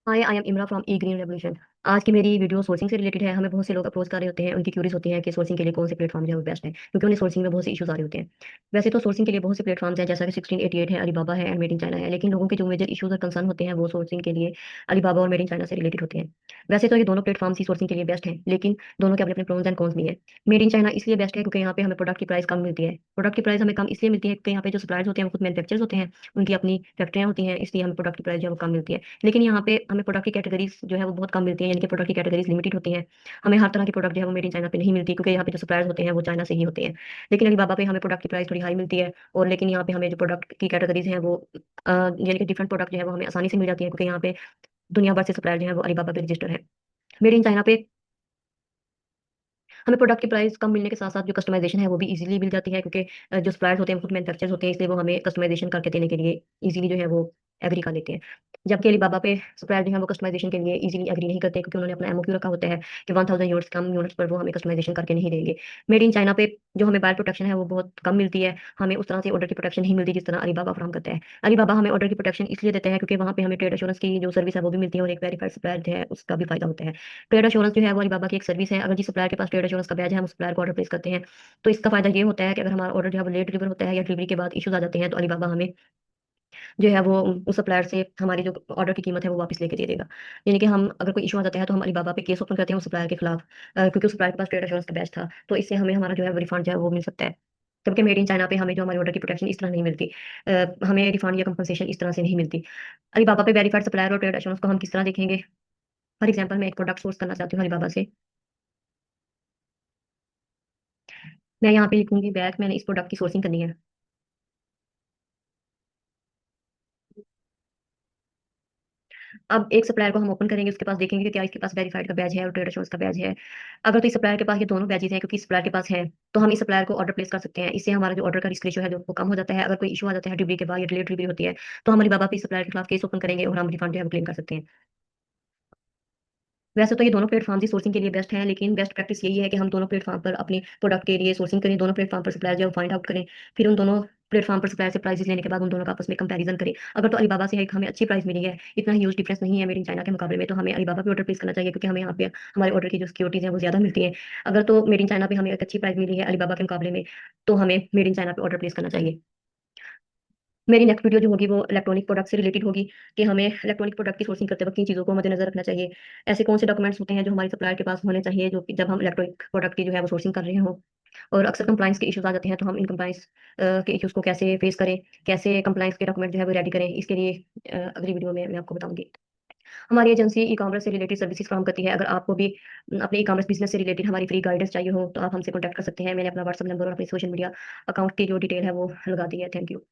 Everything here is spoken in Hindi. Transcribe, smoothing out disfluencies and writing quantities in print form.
Hi, I am Imra from e green revolution. आज की मेरी वीडियो सोर्सिंग से रिलेटेड है। हमें बहुत से लोग अप्रोच कर रहे होते हैं, उनकी क्यूरीज होती है कि सोर्सिंग के लिए कौन से प्लेटफॉर्म जो है वो बेस्ट है, क्योंकि उन्हें सोर्सिंग में बहुत से इशूज आ रहे होते हैं। वैसे तो सोर्सिंग के लिए बहुत से प्लेटफॉर्म्स हैं, जैसा कि 1688 है, अलीबाबा है एंड मेड इन चाइना है, लेकिन लोगों के जो मेजर इशूज और कंसर्न होते हैं वो सोर्सिंग के लिए अलीबाबा और मेड इन चाइना से रिलेटेड होते हैं। वैसे तो ये दोनों प्लेटफॉर्म्स ही सोर्सिंग के लिए बेस्ट हैं, लेकिन दोनों के अपने अपने प्रोज एंड कॉन्स भी हैं। मेड इन चाइना इसलिए बेस्ट है क्योंकि यहाँ पे हमें प्रोडक्ट की प्राइस कम मिलती है। प्रोडक्ट की प्राइस हमें कम इसलिए मिलती है क्योंकि यहाँ पे जो सप्लायर्स होते हैं वो खुद मैन्युफैक्चरर्स होते हैं, उनकी अपनी फैक्ट्रियाँ होती हैं, इसलिए हमें प्रोडक्ट की प्राइस जो है वो कम मिलती है। लेकिन यहाँ पे हमें प्रोडक्ट की कैटेगरीज जो है वो बहुत कम मिलती है, यानी कि प्रोडक्ट की कैटेगरीज लिमिटेड होती हैं। हमें हर तरह की प्रोडक्ट जो है वो मेड इन चाइना पे नहीं मिलती, क्योंकि यहाँ पे जो सप्लायर्स होते हैं वो चाइना से ही होते हैं। लेकिन अलीबाबा पे हमें प्रोडक्ट की प्राइस थोड़ी हाई मिलती है, और लेकिन यहाँ पे हमें जो प्रोडक्ट की कैटेगरीज हैं वो यानी कि डिफरेंट प्रोडक्ट जो है वो हमें आसानी से मिल जाती है, क्योंकि यहाँ पे दुनिया भर से सप्लायर जो है वो अलीबाबा पे रजिस्टर है। मेड इन चाइना पे हमें प्रोडक्ट की प्राइस कम मिलने के साथ साथ जो कस्टमाइजेशन है वो भी इजीली मिल जाती है, क्योंकि जो सप्लायर्स होते हैं वो खुद मैन्युफैक्चरर्स होते हैं, इसलिए वो हमें कस्टमाइजेशन करके देने के लिए इजीली जो है वो एग्री कर लेते हैं। जबकि अलीबाबा पे सप्लायर जो है वो कस्टमाइजेशन के लिए इजीली एग्री नहीं करते, क्योंकि उन्होंने अपना एमओक्यू रखा होता है कि 1000 यूनिट्स कम यूनिट्स पर वो हमें कस्टमाइजेशन करके नहीं देंगे। मेड इन चाइना पे जो हमें बायर प्रोटेक्शन है वो बहुत कम मिलती है, हमें उस तरह से ऑर्डर की प्रोटेक्शन नहीं मिलती जिस तरह अलीबाबा फराहम करता है। अलीबाबा हमें ऑर्डर की प्रोटेक्शन इसलिए देते हैं क्योंकि वहाँ पे हमें ट्रेड एश्योरेंस की जो सर्विस है वो भी मिलती है, और एक वेरीफाइड सप्लायर जो है उसका भी फायदा होता है। ट्रेड एश्योरेंस जो है वो अलीबाबा की एक सर्विस है। अगर जिस सप्लायर के पास ट्रेड एश्योरेंस का बैज है, हम सप्लायर को ऑर्डर प्लेस करते हैं, तो इसका फायदा ये होता है कि अगर हमारा ऑर्डर जो है वो लेट डिलीवर होता है या डिलीवरी के बाद इश्यूज आ जाते हैं, तो अलीबाबा हमें जो है वो उस सप्लायर से हमारी जो ऑर्डर की कीमत है वो वापस लेके दे देगा। यानी कि हम अगर कोई इशू आ जाता है तो हम अलीबाबा पे केस ओपन करते हैं उस सप्लायर के खिलाफ, क्योंकि उस सप्लायर के पास ट्रेड एश्योरेंस का बैच था, तो इससे हमें हमारा जो है वो रिफंड जो है वो मिल सकता है। जबकि मेड इन चाइना पे हमें जो हमारी ऑर्डर की प्रोटेक्शन इस तरह नहीं मिलती, हमें रिफंड या कंपनसेशन इस तरह से नहीं मिलती। अलीबाबा पे वेरीफाइड सप्लायर और ट्रेड एश्योरेंस को हम किस तरह देखेंगे? फॉर एग्जाम्पल, मैं एक प्रोडक्ट सोर्स करना चाहती हूँ अलीबाबा से। मैं यहाँ पे लिखूंगी बैग, मैंने इस प्रोडक्ट की सोर्सिंग करनी है। अब एक सप्लायर को हम ओपन करेंगे, उसके पास देखेंगे कि क्या इसके पास वेरीफाइड का बैज है और ट्रेड एश्योरेंस का बैज है। अगर तो इस सप्लायर के पास ये दोनों बैजेस हैं, क्योंकि इस सप्लायर के पास है, तो हम इस सप्लायर को ऑर्डर प्लेस कर सकते हैं। इससे हमारा जो ऑर्डर का रिस्क रेशियो है जो वो कम हो जाता है। अगर कोई इशू आ जाता है डिलीवरी के बाद या डिलेट डिलीवरी होती है, तो हम अलीबाबा पे इस सप्लायर के खिलाफ केस ओपन करेंगे और हम रिफंड जो है वो क्लेम कर सकते हैं। वैसे तो ये दोनों प्लेटफॉर्म्स ही सोर्सिंग के लिए बेस्ट हैं, लेकिन बेस्ट प्रैक्टिस यही है कि हम दोनों प्लेटफॉर्म पर अपने प्रोडक्ट के लिए सोर्सिंग करें, दोनों प्लेटफॉर्म पर सप्लायर जो है फाइंड आउट करें, फिर उन दोनों प्लेटफॉर्म पर सप्लायर से प्राइसेस लेने के बाद उन दोनों का आपस में कंपैरिजन करें। अगर तो अलीबाबा से एक हमें अच्छी प्राइस मिली है, इतना ह्यूज डिफरेंस नहीं है मेड इन चाइना के मुकाबले में, तो हमें अलीबाबा पे ऑर्डर प्लेस करना चाहिए, क्योंकि हमें यहाँ पे हमारे ऑर्डर की जो सिक्योरिटीज हैं वो ज्यादा मिलती हैं। अगर तो मेड इन चाइना पे हमें एक अच्छी प्राइस मिली है अलीबाबा के मुकाबले में, तो हमें मेड इन चाइना पे ऑर्डर प्लेस करना चाहिए। मेरी नेक्स्ट वीडियो जो होगी वो इलेक्ट्रॉनिक प्रोडक्ट से रिलेटेड होगी, कि हमें इलेक्ट्रॉनिक प्रोडक्ट की सोर्सिंग करते वक्त किन चीज़ों को मद्देनजर रखना चाहिए। ऐसे कौन से डॉक्यूमेंट्स होते हैं जो हमारे सप्लायर के पास होने चाहिए, जो कि जब हम इलेक्ट्रॉनिक प्रोडक्ट की जो है वो सोर्सिंग कर रहे हों। और अक्सर कंप्लाइंस के इश्यूज आ जाते हैं, तो हम इन कंप्लाइंस के इश्यूज को कैसे फेस करें, कैसे कंप्लाइंस के डॉक्यूमेंट जो है वो रेडी करें, इसके लिए अगली वीडियो में मैं आपको बताऊंगी। हमारी एजेंसी ई कॉमर्स से रिलेटेड सर्विसेज फ्राहम करती है। अगर आपको भी अपने ई कॉमर्स बिजनेस से रिलेटेड हमारी फ्री गाइडेंस चाहिए हो, तो आप हमसे कॉन्टैक्ट कर सकते हैं। मैंने अपना व्हाट्सएप नंबर और अपनी सोशल मीडिया अकाउंट की जो डिटेल है वो लगा दी है। Thank you.